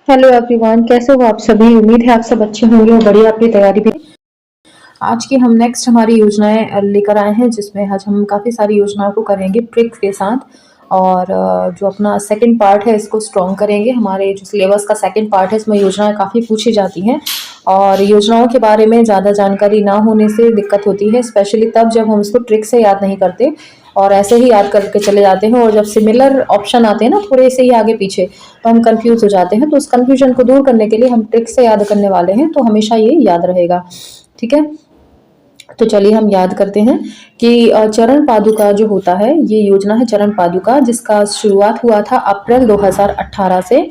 Hello everyone, कैसे हो आप सभी। उम्मीद है आप सब अच्छे होंगे और बढ़िया अपनी तैयारी भी। आज की हम नेक्स्ट हमारी योजनाएं लेकर आए हैं, जिसमें आज हम काफ़ी सारी योजनाओं को करेंगे ट्रिक के साथ। और जो अपना सेकंड पार्ट है इसको स्ट्रॉन्ग करेंगे। हमारे जो सिलेबस का सेकंड पार्ट है इसमें योजनाएं काफ़ी पूछी जाती हैं और योजनाओं के बारे में ज़्यादा जानकारी ना होने से दिक्कत होती है, स्पेशली तब जब हम इसको ट्रिक से याद नहीं करते और ऐसे ही याद करके चले जाते हैं। और जब सिमिलर ऑप्शन आते हैं ना थोड़े से ही आगे पीछे, तो हम कंफ्यूज हो जाते हैं। तो उस कंफ्यूजन को दूर करने के लिए हम ट्रिक से याद करने वाले हैं, तो हमेशा ये याद रहेगा। ठीक है, तो चलिए हम याद करते हैं कि चरण पादुका जो होता है, ये योजना है चरण पादुका, जिसका शुरुआत हुआ था अप्रैल 2018 से।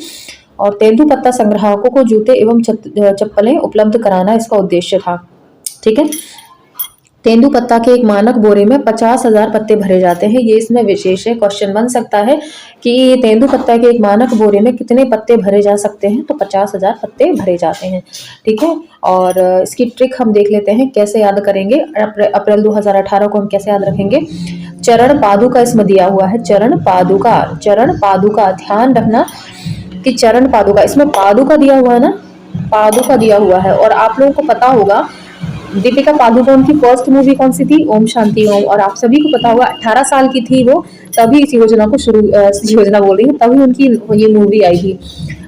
और तेंदुपत्ता संग्राहकों को जूते एवं चप्पलें उपलब्ध कराना इसका उद्देश्य था। ठीक है, तेंदुपत्ता के एक मानक बोरे में 50,000 पत्ते भरे जाते हैं। ये इसमें विशेष है। क्वेश्चन बन सकता है कि तेंदुपत्ता के एक मानक बोरे में कितने पत्ते भरे जा सकते हैं, तो 50,000 पत्ते भरे जाते हैं। ठीक है, और इसकी ट्रिक हम देख लेते हैं कैसे याद करेंगे। अप्रैल 2018 को हम कैसे याद रखेंगे। चरण पादुका इसमें दिया हुआ है, चरण पादुका, चरण पादुका। ध्यान रखना कि चरण पादुका, इसमें पादुका दिया हुआ है ना, पादुका दिया हुआ है। और आप लोगों को पता होगा दीपिका पादुकोण की फर्स्ट मूवी कौन सी थी, ओम शांति ओम। और आप सभी को पता होगा 18 साल की थी वो, तभी इस योजना को योजना बोल रही हूँ, तभी उनकी ये मूवी आई थी।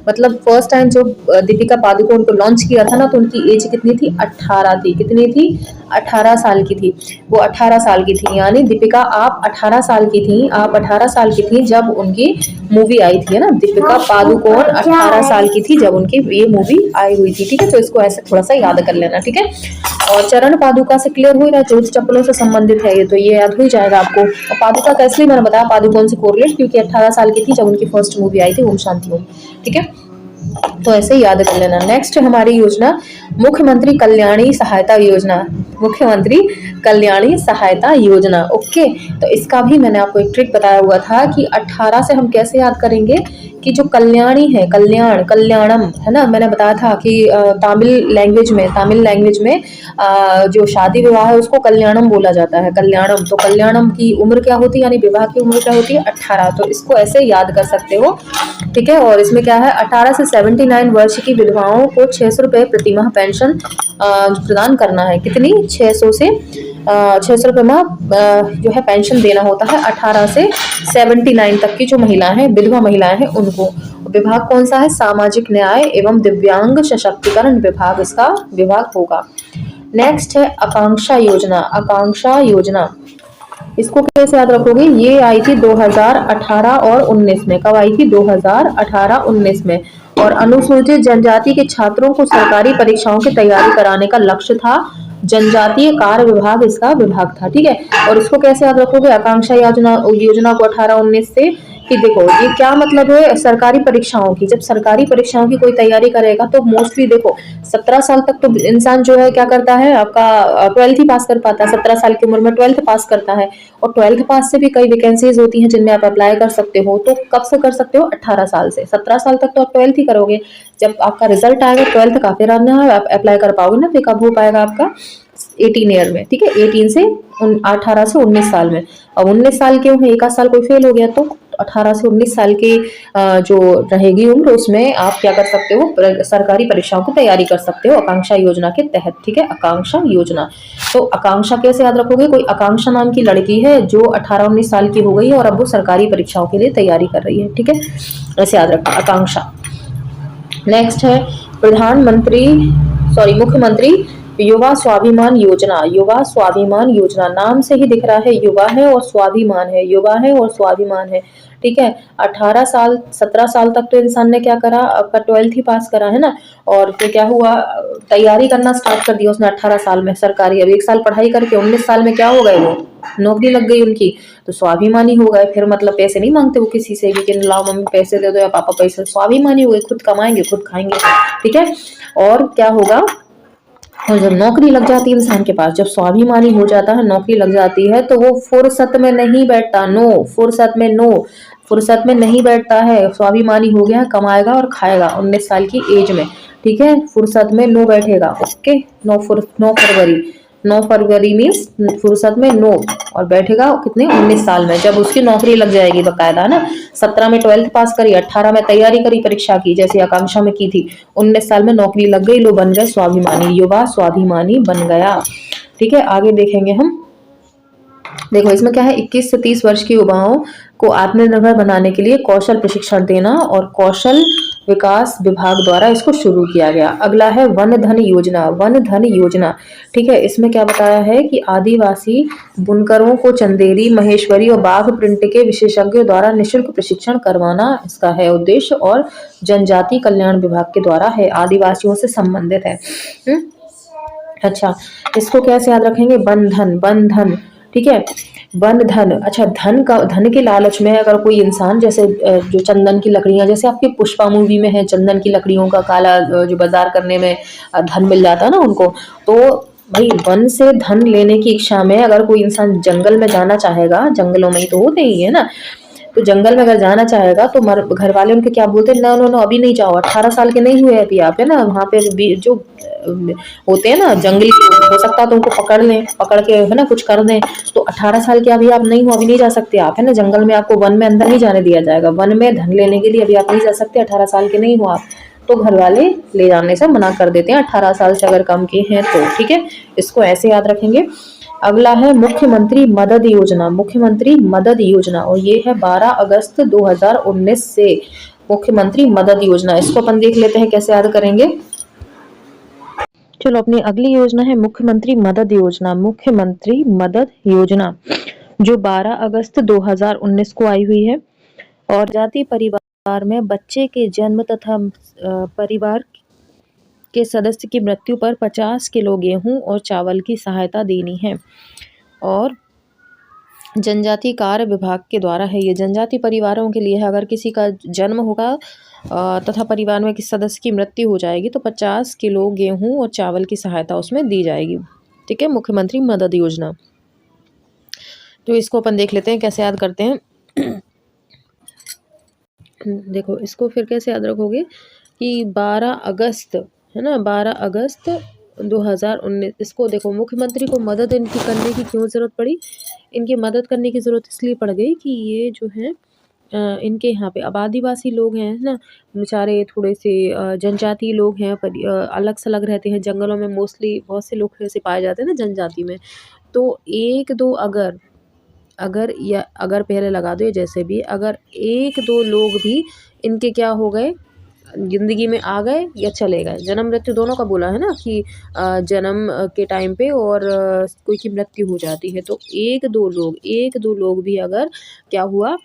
मतलब फर्स्ट टाइम जो दीपिका पादुकोण को लॉन्च किया था ना, तो उनकी एज कितनी थी, 18 थी। कितनी थी, 18 साल की थी। वो 18 साल की थी, यानी दीपिका आप 18 साल की थी, आप 18 साल की थी जब उनकी मूवी आई थी, है ना। दीपिका पादुकोण 18 साल की थी जब उनकी ये मूवी आई हुई थी। ठीक है, तो इसको ऐसे थोड़ा सा याद कर लेना। ठीक है, और चरण पादुका से क्लियर हुई ना, जूते चप्पलों से संबंधित है ये, तो ये याद हो ही जाएगा आपको। और पादुका का इसलिए मैंने बताया पादुकोण से कोरिलेट, क्योंकि 18 साल की थी जब उनकी फर्स्ट मूवी आई थी ओम शांति ओम। ठीक है, तो ऐसे ही याद कर लेना। नेक्स्ट हमारी योजना मुख्यमंत्री कल्याणी सहायता योजना, मुख्यमंत्री कल्याणी सहायता योजना। ओके, तो इसका भी मैंने आपको एक ट्रिक बताया हुआ था कि 18 से हम कैसे याद करेंगे कि जो कल्याणी है, कल्याण, कल्याणम, है ना। मैंने बताया था कि तमिल लैंग्वेज में जो शादी विवाह है उसको कल्याणम बोला जाता है, कल्याणम। तो कल्याणम की उम्र क्या होती है, यानी विवाह की उम्र क्या होती है, 18। तो इसको ऐसे याद कर सकते हो। ठीक है, और इसमें क्या है, 18 से 79 वर्ष की विधवाओं को 600 रुपये प्रतिमाह पेंशन प्रदान करना है। कितनी, 600 से 600 रुपये माह जो है पेंशन देना होता है 18 से 79 तक की जो महिलाएं हैं, विधवा महिलाएं हैं, उनको। विभाग कौन सा है, सामाजिक न्याय एवं दिव्यांग सशक्तिकरण विभाग इसका विभाग होगा। नेक्स्ट है आकांक्षा योजना, आकांक्षा योजना। इसको कैसे याद रखोगे, ये आई थी 2018 और 19 में। कब आई थी, 2018-19 में। और अनुसूचित जनजाति के छात्रों को सरकारी परीक्षाओं की तैयारी कराने का लक्ष्य था। जनजातीय कार्य विभाग इसका विभाग था। ठीक है, और इसको कैसे याद रखोगे, आकांक्षा योजना को 18-19 से, कि देखो ये क्या मतलब है, सरकारी परीक्षाओं की, जब सरकारी परीक्षाओं की कोई तैयारी करेगा तो मोस्टली देखो 17 साल तक तो इंसान जो है क्या करता है, आपका 12th ही पास कर पाता है। 17 साल की उम्र में 12th पास करता है, और 12th पास से भी कई वैकेंसीज होती हैं जिनमें आप अप्लाई कर सकते हो। तो कब से कर सकते हो, 18 साल से। 17 साल तक तो आप 12th ही करोगे, जब आपका रिजल्ट आएगा 12th का फिर आप अप्लाई कर पाओगे ना, फिर कब हो पाएगा आपका 18 ईयर में। ठीक है, 18 से 18 से 19 साल में। अब 19 साल के हैं, एक आध साल कोई फेल हो गया तो 18 से 19 साल की जो रहेगी उम्र, उसमें आप क्या कर सकते हो, सरकारी परीक्षाओं की तैयारी कर सकते हो आकांक्षा योजना के तहत। ठीक है, आकांक्षा योजना। तो आकांक्षा कैसे याद रखोगे, कोई आकांक्षा नाम की लड़की है जो 18-19 साल की हो गई है और अब वो सरकारी परीक्षाओं के लिए तैयारी कर रही है। ठीक है, ऐसे याद रखना, आकांक्षा। नेक्स्ट है प्रधानमंत्री, सॉरी, मुख्यमंत्री युवा स्वाभिमान योजना, युवा स्वाभिमान योजना। नाम से ही दिख रहा है, युवा है और स्वाभिमान है, युवा है और स्वाभिमान है। ठीक है, 18 साल 17 साल तक तो इंसान ने क्या करा, आपका 12th ही पास करा, है ना। और फिर क्या हुआ, तैयारी करना स्टार्ट कर दिया उसने 18 साल में सरकारी। अब 1 साल पढ़ाई करके 19 साल में क्या हो गए, वो नौकरी लग गई उनकी, तो स्वाभिमानी हो गए। फिर मतलब पैसे नहीं मांगते वो किसी से भी कि लाओ मम्मी पैसे दे दो या पापा पैसे, स्वाभिमानी हो गए, खुद कमाएंगे खुद खाएंगे। ठीक है, और क्या होगा, और जब नौकरी लग जाती है इंसान के पास, जब स्वाभिमानी हो जाता है, नौकरी लग जाती है, तो वो फुर्सत में नहीं बैठता, नो फुर्सत में, नो फुर्सत में नहीं बैठता है। स्वाभिमानी हो गया, कमाएगा और खाएगा 19 साल की एज में। ठीक है, फुर्सत में नो बैठेगा। ओके, 9 फरवरी 9 फरवरी मीन्स फुर्सत में 9, और बैठेगा कितने 19 साल में, जब उसकी नौकरी लग जाएगी बकायदा ना। 17 में 12th पास करी, 18 में तैयारी करी परीक्षा की जैसे आकांक्षा में की थी, 19 साल में नौकरी लग गई, लो बन गए स्वाभिमानी, युवा स्वाभिमानी बन गया। ठीक है, आगे देखेंगे हम। देखो इसमें क्या है, 21 से 30 वर्ष की युवाओं को आत्मनिर्भर बनाने के लिए कौशल प्रशिक्षण देना, और कौशल विकास विभाग द्वारा इसको शुरू किया गया। अगला है वन धन योजना। वन धन योजना, ठीक है, इसमें क्या बताया है कि आदिवासी बुनकरों को चंदेरी, महेश्वरी और बाघ प्रिंट के विशेषज्ञों द्वारा निःशुल्क प्रशिक्षण करवाना इसका है उद्देश्य, और जनजाति कल्याण विभाग के द्वारा है, आदिवासियों से संबंधित है। अच्छा, इसको कैसे याद रखेंगे, बंधन, बंधन, ठीक है, वन धन। अच्छा, धन के लालच में अगर कोई इंसान, जैसे जो चंदन की लकड़ियां, जैसे आपके पुष्पा मूवी में है, चंदन की लकड़ियों का काला जो बाजार करने में धन मिल जाता है ना उनको, तो भाई वन से धन लेने की इच्छा में अगर कोई इंसान जंगल में जाना चाहेगा, जंगलों में ही तो होते ही है ना, तो जंगल में अगर जाना चाहेगा तो घर वाले उनके क्या बोलते हैं, नो नो नो अभी नहीं जाओ, 18 साल के नहीं हुए अभी आप, है ना, वहाँ पे जो होते हैं ना जंगली लोग, हो सकता है तो उनको पकड़ लें, पकड़ के है ना कुछ कर दें, तो 18 साल के अभी आप नहीं हो, अभी नहीं जा सकते आप, है ना, जंगल में आपको वन में अंदर नहीं जाने दिया जाएगा, वन में धन लेने के लिए अभी आप नहीं जा सकते, 18 साल के नहीं हो आप, तो घर वाले ले जाने से मना कर देते हैं 18 साल से अगर कम के हैं तो। ठीक है, इसको ऐसे याद रखेंगे। अगला है मुख्यमंत्री मदद योजना। मुख्यमंत्री मदद योजना, और ये है 12 अगस्त 2019 से मुख्यमंत्री मदद योजना। इसको अपन देख लेते हैं कैसे याद करेंगे। चलो, अपनी अगली योजना है मुख्यमंत्री मदद योजना। मुख्यमंत्री मदद योजना जो 12 अगस्त 2019 को आई हुई है, और जाति परिवार में बच्चे के जन्म तथा परिवार के सदस्य की मृत्यु पर 50 किलो गेहूं और चावल की सहायता देनी है, और जनजाति कार्य विभाग के द्वारा है। ये जनजाति परिवारों के लिए है, अगर किसी का जन्म होगा तथा परिवार में किसी सदस्य की मृत्यु हो जाएगी तो 50 किलो गेहूं और चावल की सहायता उसमें दी जाएगी। ठीक है, मुख्यमंत्री मदद योजना। तो इसको अपन देख लेते हैं कैसे याद करते हैं। देखो इसको फिर कैसे याद रखोगे कि 12 अगस्त है ना, 12 अगस्त 2019, इसको देखो मुख्यमंत्री को मदद इनकी करने की क्यों ज़रूरत पड़ी, इनकी मदद करने की ज़रूरत इसलिए पड़ गई कि ये जो है इनके यहाँ पे अब आदिवासी लोग हैं ना, बेचारे थोड़े से जनजाति लोग हैं, अलग सलग रहते हैं जंगलों में, मोस्टली बहुत से लोग ऐसे पाए जाते हैं ना जनजाति में, तो एक दो अगर पहले लगा दो, जैसे भी अगर एक दो लोग भी इनके क्या हो गए, ज़िंदगी में आ गए या चले गए, जन्म मृत्यु दोनों का बोला है ना कि जन्म के टाइम पे और कोई की मृत्यु हो जाती है, तो एक दो लोग भी अगर क्या हुआ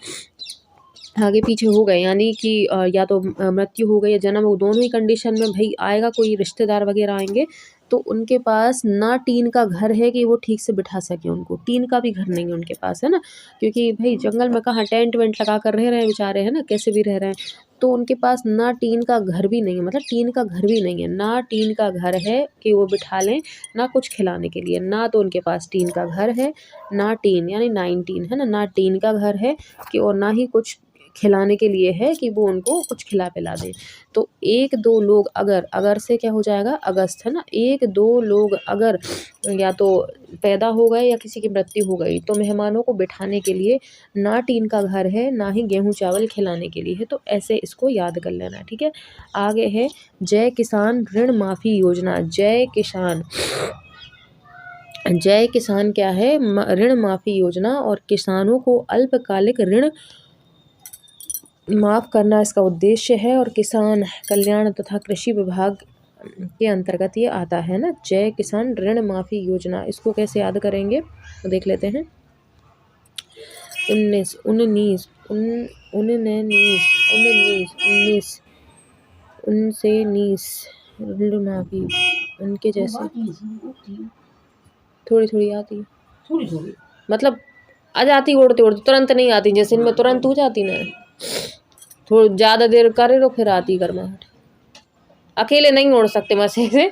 आगे पीछे हो गए, यानी कि या तो मृत्यु हो गई या जन्म हो, दोनों ही कंडीशन में भाई आएगा, कोई रिश्तेदार वगैरह आएंगे, तो उनके पास ना टीन का घर है कि वो ठीक से बिठा सके, उनको टीन का भी घर नहीं है उनके पास, है ना, क्योंकि भाई जंगल में कहाँ टेंट वेंट लगा कर रह रहे हैं बेचारे, है ना, कैसे भी रह रहे हैं, तो उनके पास ना टीन का घर भी नहीं है, मतलब टीन का घर भी नहीं है, ना टीन का घर है कि वो बिठा लें, ना कुछ खिलाने के लिए, ना तो उनके पास टीन का घर है, ना टीन यानी 19 है ना टीन का घर है कि, और ना ही कुछ खिलाने के लिए है कि वो उनको कुछ खिला पिला दें। तो एक दो लोग अगर से क्या हो जाएगा, अगस्त है ना, एक दो लोग अगर या तो पैदा हो गए या किसी की मृत्यु हो गई, तो मेहमानों को बिठाने के लिए ना टीन का घर है, ना ही गेहूं चावल खिलाने के लिए है, तो ऐसे इसको याद कर लेना। ठीक है, आगे है जय किसान ऋण माफी योजना। जय किसान क्या है, ऋण माफी योजना, और किसानों को अल्पकालिक ऋण माफ़ करना इसका उद्देश्य है, और किसान कल्याण तथा कृषि विभाग के अंतर्गत ये आता है ना, जय किसान ऋण माफ़ी योजना। इसको कैसे याद करेंगे तो देख लेते हैं। 19 ऋण माफ़ी, उनके जैसे थोड़ी थोड़ी आती है, थोड़ी मतलब आ जाती उड़ते उड़ते, तुरंत नहीं आती, जैसे इनमें तुरंत हो जाती ना, थोड़ी ज़्यादा देर करे तो फिर आती गर्माहट, अकेले नहीं उड़ सकते मसे से,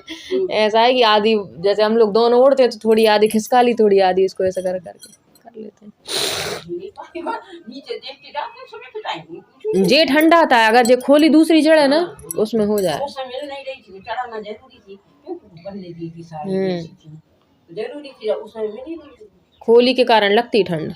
ऐसा है कि आधी जैसे हम लोग दोनों उड़ते हैं तो थोड़ी आधी खिसका ली, थोड़ी आधी इसको ऐसा करके कर लेते हैं। जे ठंडा था, अगर जे खोली दूसरी जड़ है ना उसमें हो जाए। जरूरी थी उसमें भी नहीं, होली के कारण लगती ठंड।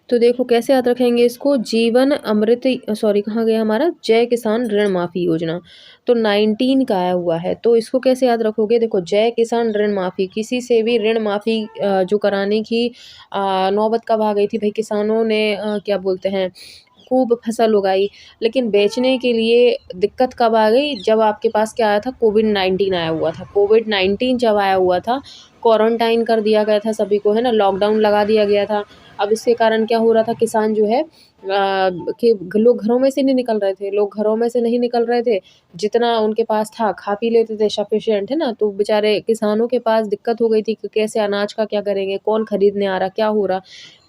तो देखो कैसे याद रखेंगे इसको, जीवन अमृत, सॉरी कहाँ गया हमारा, जय किसान ऋण माफी योजना। तो 19 का आया हुआ है, तो इसको कैसे याद रखोगे, देखो जय किसान ऋण माफी, किसी से भी ऋण माफी जो कराने की नौबत कब आ गई थी भाई, किसानों ने क्या बोलते हैं खूब फसल उगाई, लेकिन बेचने के लिए दिक्कत कब आ गई, जब आपके पास क्या आया था, कोविड-19 आया हुआ था। कोविड-19 जब आया हुआ था, क्वारंटाइन कर दिया गया था सभी को, है ना, लॉकडाउन लगा दिया गया था। अब इसके कारण क्या हो रहा था, किसान जो है कि लोग घरों में से नहीं निकल रहे थे, लोग घरों में से नहीं निकल रहे थे, जितना उनके पास था खा पी लेते थे सफिशिएंट, है ना, तो बेचारे किसानों के पास दिक्कत हो गई थी कि कैसे अनाज का क्या करेंगे, कौन खरीदने आ रहा, क्या हो रहा।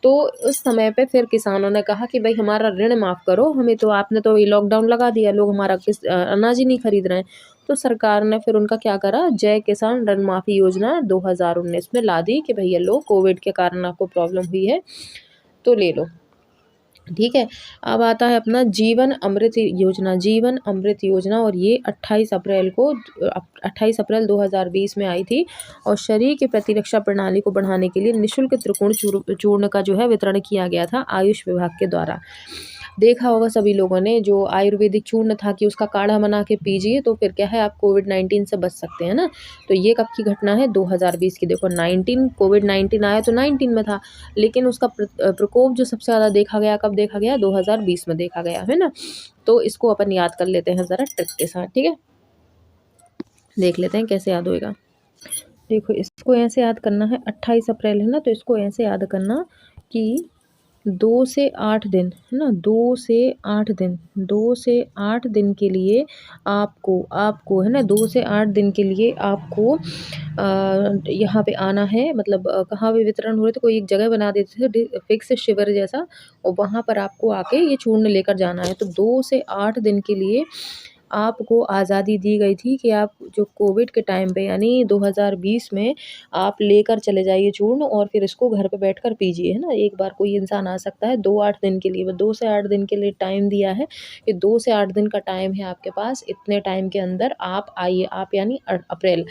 तो उस समय पे फिर किसानों ने कहा कि भाई हमारा ऋण माफ़ करो, हमें तो आपने तो ये लॉकडाउन लगा दिया, लोग हमारा अनाज ही नहीं खरीद रहे हैं। तो सरकार ने फिर उनका क्या करा, जय किसान ऋण माफ़ी योजना 2019 में ला दी कि भैया लो, कोविड के कारण आपको प्रॉब्लम हुई है तो ले लो, ठीक है। अब आता है अपना जीवन अमृत योजना, जीवन अमृत योजना, और ये 28 अप्रैल 2020 में आई थी, और शरीर की प्रतिरक्षा प्रणाली को बढ़ाने के लिए निःशुल्क त्रिकोण चूर्ण का जो है वितरण किया गया था आयुष विभाग के द्वारा। देखा होगा सभी लोगों ने, जो आयुर्वेदिक चूर्ण था कि उसका काढ़ा बना के पीजिए तो फिर क्या है, आप कोविड-19 से बच सकते हैं ना। तो ये कब की घटना है, 2020 की। देखो 19 कोविड-19 आया तो 19 में था, लेकिन उसका प्रकोप जो सबसे ज़्यादा देखा गया कब देखा गया, 2020 में देखा गया, है ना। तो इसको अपन याद कर लेते हैं ज़रा ट्रिक के साथ, ठीक है। देख लेते हैं कैसे याद होएगा। देखो इसको ऐसे याद करना है, 28 अप्रैल है ना, तो इसको ऐसे याद करना कि 2 से 8 दिन, है ना, 2 से 8 दिन, 2 से 8 दिन के लिए आपको आपको है ना, 2 से 8 दिन के लिए आपको यहाँ पे आना है, मतलब कहाँ पे वितरण हो रहे थे, कोई एक जगह बना देते थे फिक्स शिविर जैसा, और वहाँ पर आपको आके ये चूर्ण लेकर जाना है। तो 2 से 8 दिन के लिए आपको आज़ादी दी गई थी कि आप जो कोविड के टाइम पे यानी 2020 में आप लेकर चले जाइए चूर्ण, और फिर इसको घर पे बैठकर पीजिए, है ना। एक बार कोई इंसान आ सकता है 2-8 दिन के लिए, 2 से 8 दिन के लिए टाइम दिया है कि 2 से 8 दिन का टाइम है आपके पास, इतने टाइम के अंदर आप आइए, आप यानी अप्रैल,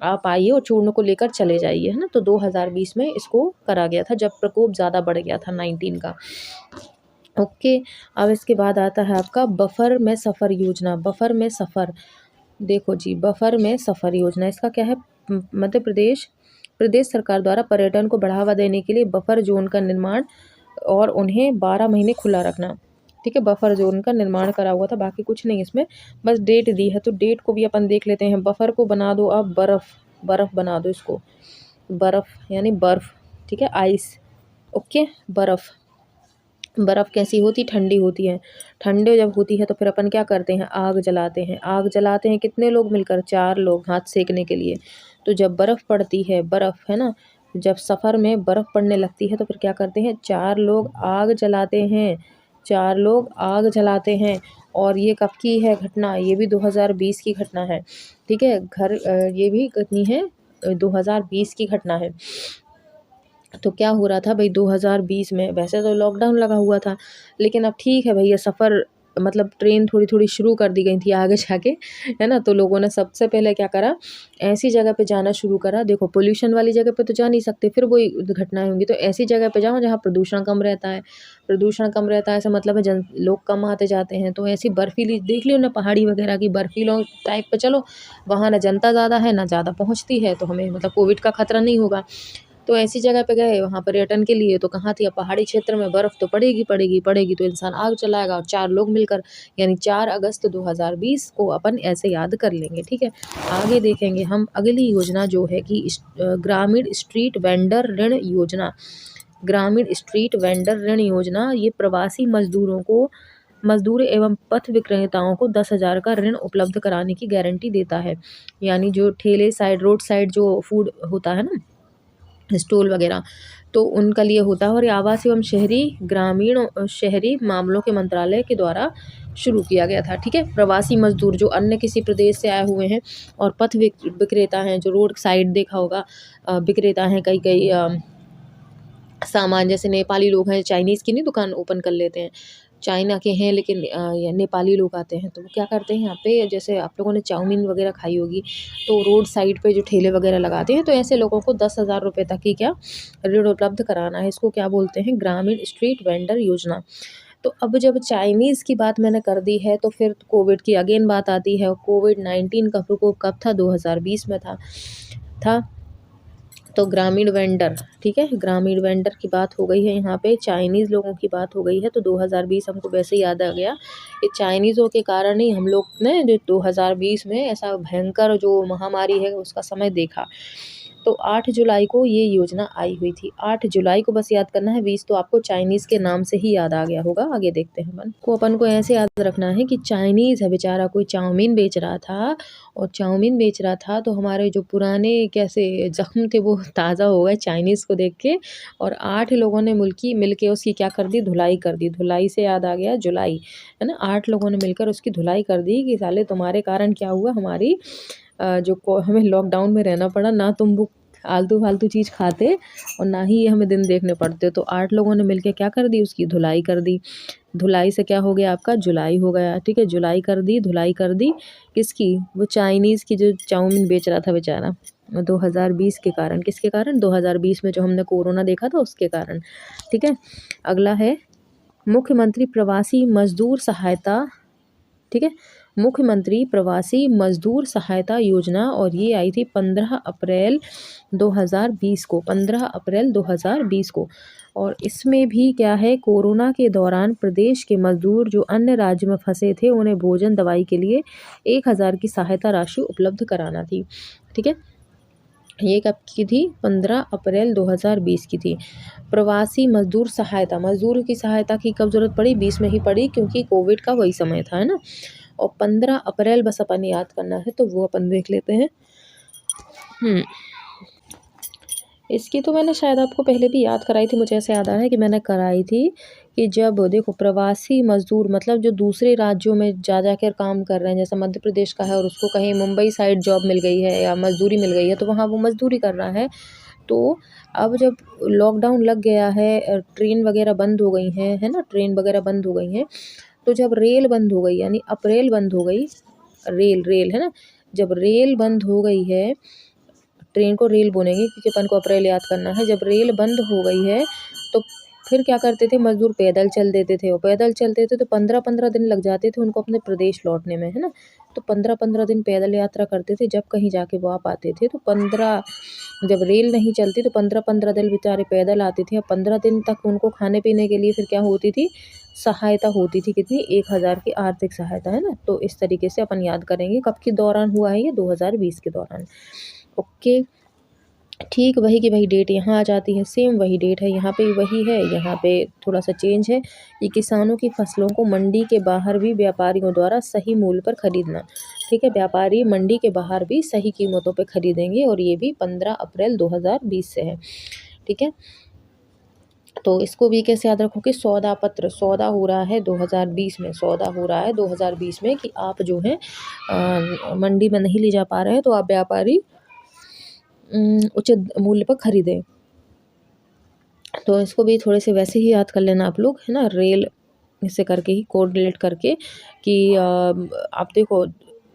आप आइए और चूर्ण को लेकर चले जाइए, है ना। तो 2020 में इसको करा गया था जब प्रकोप ज़्यादा बढ़ गया था 19 का। ओके, अब इसके बाद आता है आपका बफर में सफ़र योजना, बफर में सफ़र। देखो जी, बफर में सफ़र योजना, इसका क्या है, मध्य प्रदेश प्रदेश सरकार द्वारा पर्यटन को बढ़ावा देने के लिए बफर जोन का निर्माण और उन्हें 12 महीने खुला रखना, ठीक है। बफर जोन का निर्माण करा हुआ था, बाकी कुछ नहीं इसमें, बस डेट दी है, तो डेट को भी अपन देख लेते हैं। बफर को बना दो अब बर्फ़, बर्फ़ बना दो इसको, बर्फ़ यानी बर्फ़, ठीक है, आइस, ओके। बर्फ़, बर्फ़ कैसी होती, ठंडी होती है। ठंडी जब होती है तो फिर अपन क्या करते हैं, आग जलाते हैं, आग जलाते हैं कितने लोग मिलकर, 4 लोग, हाथ सेकने के लिए। तो जब बर्फ़ पड़ती है, बर्फ़, है ना, जब सफ़र में बर्फ़ पड़ने लगती है तो फिर क्या करते हैं, 4 लोग आग जलाते हैं, 4 लोग आग जलाते हैं। और ये कब की है घटना, ये भी 2020 की घटना है, ठीक है। ये भी कितनी है, 2020 की घटना है। तो क्या हो रहा था भाई, 2020 में वैसे तो लॉकडाउन लगा हुआ था, लेकिन अब ठीक है भैया, सफ़र मतलब ट्रेन थोड़ी-थोड़ी शुरू कर दी गई थी आगे जाके, है ना। तो लोगों ने सबसे पहले क्या करा, ऐसी जगह पे जाना शुरू करा, देखो पोल्यूशन वाली जगह पे तो जा नहीं सकते, फिर वही घटनाएँ होंगी, तो ऐसी जगह पे जाओ जहाँ प्रदूषण कम रहता है। प्रदूषण कम रहता है ऐसा मतलब है लोग कम आते-जाते हैं, तो ऐसी बर्फीली देख लियो ना, पहाड़ी वगैरह की बर्फीलों टाइप पे चलो, वहाँ ना जनता ज़्यादा है, ना ज़्यादा पहुँचती है, तो हमें मतलब कोविड का खतरा नहीं होगा। तो ऐसी जगह पे गए वहाँ पर्यटन के लिए, तो कहाँ थी, अब पहाड़ी क्षेत्र में बर्फ़ तो पड़ेगी पड़ेगी पड़ेगी, तो इंसान आग जलाएगा, और 4 लोग मिलकर, यानी 4 अगस्त 2020 को अपन ऐसे याद कर लेंगे, ठीक है। आगे देखेंगे हम अगली योजना जो है कि ग्रामीण स्ट्रीट वेंडर ऋण योजना। ग्रामीण स्ट्रीट वेंडर ऋण योजना ये प्रवासी मजदूर एवं पथ विक्रेताओं को 10,000 का ऋण उपलब्ध कराने की गारंटी देता है। यानी जो ठेले साइड, रोड साइड जो फूड होता है ना, स्टॉल वगैरह, तो उनका लिए होता है। और ये आवास एवं शहरी ग्रामीण शहरी मामलों के मंत्रालय के द्वारा शुरू किया गया था। ठीक है, प्रवासी मजदूर जो अन्य किसी प्रदेश से आए हुए हैं और पथ विक्रेता हैं, जो रोड साइड देखा होगा विक्रेता हैं, कई कई सामान, जैसे नेपाली लोग हैं, चाइनीज़ की नहीं दुकान ओपन कर लेते हैं, चाइना के हैं लेकिन ये नेपाली लोग आते हैं, तो वो क्या करते हैं यहाँ पे, जैसे आप लोगों ने चाउमीन वगैरह खाई होगी, तो रोड साइड पे जो ठेले वगैरह लगाते हैं, तो ऐसे लोगों को 10,000 रुपये तक की क्या ऋण उपलब्ध कराना है। इसको क्या बोलते हैं, ग्रामीण स्ट्रीट वेंडर योजना। तो अब जब चाइनीज़ की बात मैंने कर दी है, तो फिर कोविड की अगेन बात आती है। कोविड-19 का प्रकोप कब था, 2020 में था। तो ग्रामीण वेंडर, ठीक है, ग्रामीण वेंडर की बात हो गई है, यहाँ पे चाइनीज़ लोगों की बात हो गई है। तो 2020 हमको वैसे ही याद आ गया, ये चाइनीज़ों के कारण ही हम लोग ने जो 2020 में ऐसा भयंकर जो महामारी है उसका समय देखा। तो 8 जुलाई को ये योजना आई हुई थी। 8 जुलाई को बस याद करना है, 20 तो आपको चाइनीज़ के नाम से ही याद आ गया होगा। आगे देखते हैं अपन को ऐसे याद रखना है कि चाइनीज़ है बेचारा, कोई चाउमीन बेच रहा था, और चाउमीन बेच रहा था, तो हमारे जो पुराने कैसे ज़ख्म थे वो ताज़ा हो गए चाइनीज़ को देख के। और 8 लोगों ने मिल के उसकी क्या कर दी, धुलाई कर दी। धुलाई से याद आ गया जुलाई, है ना। 8 लोगों ने मिलकर उसकी धुलाई कर दी कि साले तुम्हारे कारण क्या हुआ, हमारी हमें लॉकडाउन में रहना पड़ा, ना तुम वो आलतू फालतू चीज़ खाते और ना ही ये हमें दिन देखने पड़ते। तो 8 लोगों ने मिलके क्या कर दी, उसकी धुलाई कर दी। धुलाई से क्या हो गया, आपका जुलाई हो गया। ठीक है, जुलाई कर दी, धुलाई कर दी किसकी, वो चाइनीज़ की जो चाउमीन बेच रहा था बेचारा, 2020 के कारण। किसके कारण, 2020 में जो हमने कोरोना देखा था उसके कारण। ठीक है, अगला है मुख्यमंत्री प्रवासी मजदूर सहायता। ठीक है, मुख्यमंत्री प्रवासी मजदूर सहायता योजना, और ये आई थी 15 अप्रैल 2020 को, 15 अप्रैल 2020 को। और इसमें भी क्या है, कोरोना के दौरान प्रदेश के मजदूर जो अन्य राज्य में फंसे थे उन्हें भोजन दवाई के लिए 1,000 की सहायता राशि उपलब्ध कराना थी। ठीक है, ये कब की थी, 15 अप्रैल 2020 की थी। प्रवासी मजदूर सहायता, मजदूर की सहायता की कब ज़रूरत पड़ी, 20 में ही पड़ी, क्योंकि कोविड का वही समय था, है ना। और 15 अप्रैल बस अपन याद करना है, तो वो अपन देख लेते हैं। इसकी तो मैंने शायद आपको पहले भी याद कराई थी, मुझे ऐसे याद आ रहा है कि मैंने कराई थी, कि जब देखो प्रवासी मजदूर मतलब जो दूसरे राज्यों में जा कर काम कर रहे हैं, जैसे मध्य प्रदेश का है और उसको कहीं मुंबई साइड जॉब मिल गई है या मजदूरी मिल गई है, तो वहाँ वो मजदूरी कर रहा है। तो अब जब लॉकडाउन लग गया है, ट्रेन वगैरह बंद हो गई हैं, है ना, ट्रेन वगैरह बंद हो गई हैं, तो जब रेल बंद हो गई, यानी अप्रैल बंद हो गई, रेल है ना, जब रेल बंद हो गई है, ट्रेन को रेल बोलेंगे क्योंकि अपन को अप्रैल याद करना है। जब रेल बंद हो गई है, तो फिर क्या करते थे मजदूर, पैदल चल देते थे, और पैदल चलते थे तो 15-15 दिन लग जाते थे उनको अपने प्रदेश लौटने में, है ना। तो 15-15 दिन पैदल यात्रा करते थे, जब कहीं जाके वो आ पाते थे। तो 15, जब रेल नहीं चलती तो 15-15 दिन बेचारे पैदल आते थे। अब 15 दिन तक उनको खाने पीने के लिए फिर क्या होती थी, सहायता होती थी, कितनी, 1,000 की आर्थिक सहायता, है ना। तो इस तरीके से अपन याद करेंगे कब के दौरान हुआ है ये, 2020 के दौरान। ओके, ठीक वही की वही डेट यहाँ आ जाती है, सेम वही डेट है, यहाँ पे वही है, यहाँ पे थोड़ा सा चेंज है कि किसानों की फसलों को मंडी के बाहर भी व्यापारियों द्वारा सही मूल्य पर खरीदना। ठीक है, व्यापारी मंडी के बाहर भी सही कीमतों पे खरीदेंगे, और ये भी 15 अप्रैल 2020 से है। ठीक है, तो इसको भी कैसे याद रखोगे, सौदा पत्र, सौदा हो रहा है 2020 में, सौदा हो रहा है 2020 में कि आप जो है मंडी में नहीं ले जा पा रहे हैं, तो आप व्यापारी उचित मूल्य पर खरीदें। तो इसको भी थोड़े से वैसे ही याद कर लेना आप लोग, है ना, रेल ऐसे करके ही कोरिलेट करके कि आप देखो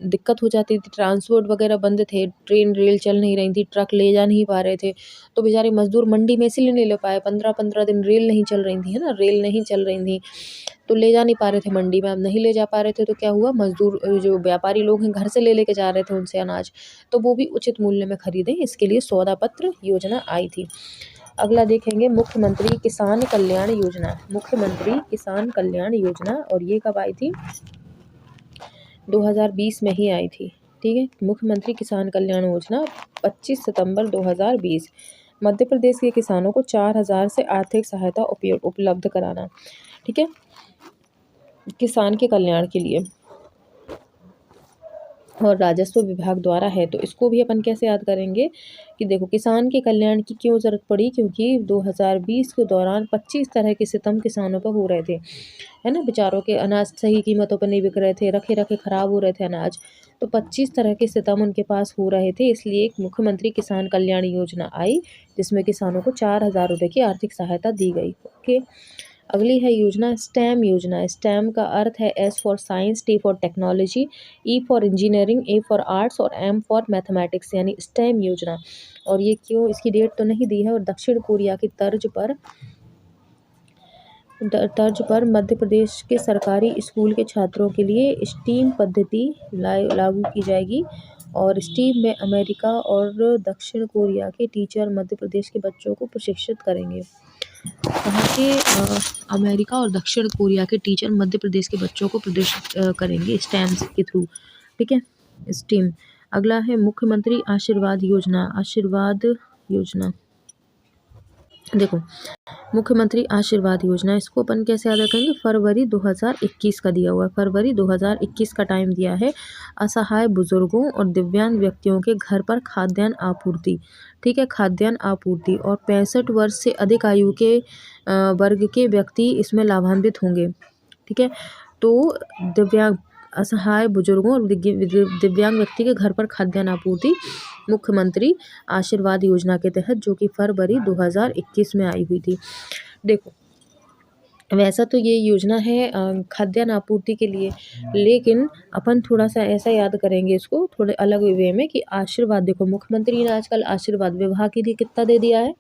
दिक्कत हो जाती थी, ट्रांसपोर्ट वगैरह बंद थे, ट्रेन रेल चल नहीं रही थी, ट्रक ले जा नहीं पा रहे थे, तो बेचारे मजदूर मंडी में इसीलिए नहीं ले पाए, 15-15 दिन रेल नहीं चल रही थी, है ना, रेल नहीं चल रही थी, तो ले जा नहीं पा रहे थे मंडी में। अब नहीं ले जा पा रहे थे तो क्या हुआ, मजदूर जो व्यापारी लोग हैं घर से ले के जा रहे थे उनसे अनाज, तो वो भी उचित मूल्य में खरीदें, इसके लिए सौदा पत्र योजना आई थी। अगला देखेंगे मुख्यमंत्री किसान कल्याण योजना, मुख्यमंत्री किसान कल्याण योजना, और ये कब आई थी, 2020 में ही आई थी। ठीक है, मुख्यमंत्री किसान कल्याण योजना 25 सितंबर 2020, मध्य प्रदेश के किसानों को 4,000 से आर्थिक सहायता उपलब्ध कराना। ठीक है, किसान के कल्याण के लिए। और राजस्व विभाग द्वारा है। तो इसको भी अपन कैसे याद करेंगे कि देखो किसान के कल्याण की क्यों ज़रूरत पड़ी, क्योंकि 2020 के दौरान 25 तरह के सितम किसानों पर हो रहे थे, है ना। बेचारों के अनाज सही कीमतों पर नहीं बिक रहे थे, रखे रखे खराब हो रहे थे अनाज। तो 25 तरह के सितम उनके पास हो रहे थे, इसलिए एक मुख्यमंत्री किसान कल्याण योजना आई, जिसमें किसानों को 4,000 रुपये की आर्थिक सहायता दी गई। ओके, अगली है योजना स्टेम योजना। स्टेम का अर्थ है S for science, T for technology, E for engineering, A for arts और एम फॉर मैथमेटिक्स, यानी स्टेम योजना। और ये क्यों, इसकी डेट तो नहीं दी है। और दक्षिण कोरिया की तर्ज पर मध्य प्रदेश के सरकारी स्कूल के छात्रों के लिए स्टीम पद्धति लागू की जाएगी। और स्टीम में अमेरिका और दक्षिण कोरिया के टीचर मध्य प्रदेश के बच्चों को प्रशिक्षित करेंगे। कहाँ के अमेरिका और दक्षिण कोरिया के टीचर मध्य प्रदेश के बच्चों को प्रदर्शित करेंगे स्टेम के थ्रू, ठीक है, स्टीम। अगला है मुख्यमंत्री आशीर्वाद योजना। आशीर्वाद योजना, देखो मुख्यमंत्री आशीर्वाद योजना, इसको अपन कैसे याद रखेंगे, फरवरी 2021 का दिया हुआ है। फरवरी 2021 का टाइम दिया है। असहाय बुजुर्गों और दिव्यांग व्यक्तियों के घर पर खाद्यान्न आपूर्ति, ठीक है, खाद्यान्न आपूर्ति। और 65 वर्ष से अधिक आयु के वर्ग के व्यक्ति इसमें लाभान्वित होंगे, ठीक है। तो दिव्यांग, असहाय बुजुर्गों और दिव्यांग व्यक्ति के घर पर खाद्यान्न आपूर्ति मुख्यमंत्री आशीर्वाद योजना के तहत, जो कि फरवरी 2021 में आई हुई थी। देखो वैसा तो ये योजना है खाद्यान्न आपूर्ति के लिए, लेकिन अपन थोड़ा सा ऐसा याद करेंगे इसको थोड़े अलग वे में कि आशीर्वाद, देखो मुख्यमंत्री ने आजकल आशीर्वाद विवाह के लिए कितना दे दिया है।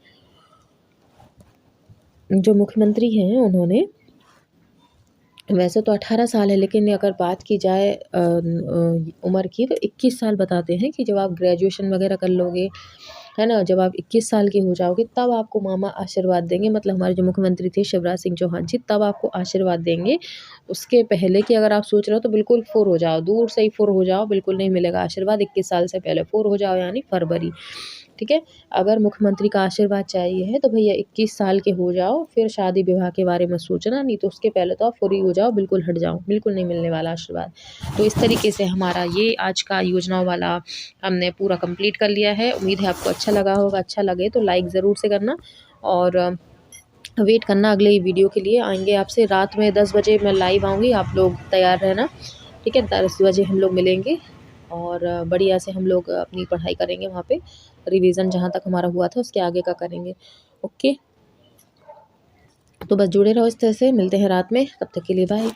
जो मुख्यमंत्री हैं उन्होंने, वैसे तो 18 साल है, लेकिन अगर बात की जाए उम्र की तो 21 साल बताते हैं कि जब आप ग्रेजुएशन वगैरह कर लोगे, है ना, जब आप 21 साल के हो जाओगे तब आपको मामा आशीर्वाद देंगे। मतलब हमारे जो मुख्यमंत्री थे शिवराज सिंह चौहान जी, तब आपको आशीर्वाद देंगे। उसके पहले की अगर आप सोच रहे हो तो बिल्कुल फुर हो जाओ, दूर से ही फुर हो जाओ, बिल्कुल नहीं मिलेगा आशीर्वाद। 21 साल से पहले फुर हो जाओ, यानी फरवरी, ठीक है। अगर मुख्यमंत्री का आशीर्वाद चाहिए है तो भैया 21 साल के हो जाओ, फिर शादी विवाह के बारे में सोचना, नहीं तो उसके पहले तो आप फुरी हो जाओ, बिल्कुल हट जाओ, बिल्कुल नहीं मिलने वाला आशीर्वाद। तो इस तरीके से हमारा ये आज का योजनाओं वाला हमने पूरा कंप्लीट कर लिया है। उम्मीद है आपको अच्छा लगा होगा। अच्छा लगे तो लाइक ज़रूर से करना, और वेट करना अगले वीडियो के लिए। आएंगे आपसे रात में 10 बजे मैं लाइव आऊँगी, आप लोग तैयार रहना, ठीक है। 10 बजे हम लोग मिलेंगे और बढ़िया से हम लोग अपनी पढ़ाई करेंगे, वहाँ पे रिवीजन जहाँ तक हमारा हुआ था उसके आगे का करेंगे। ओके, तो बस जुड़े रहो इस तरह से, मिलते हैं रात में, तब तक के लिए बाय।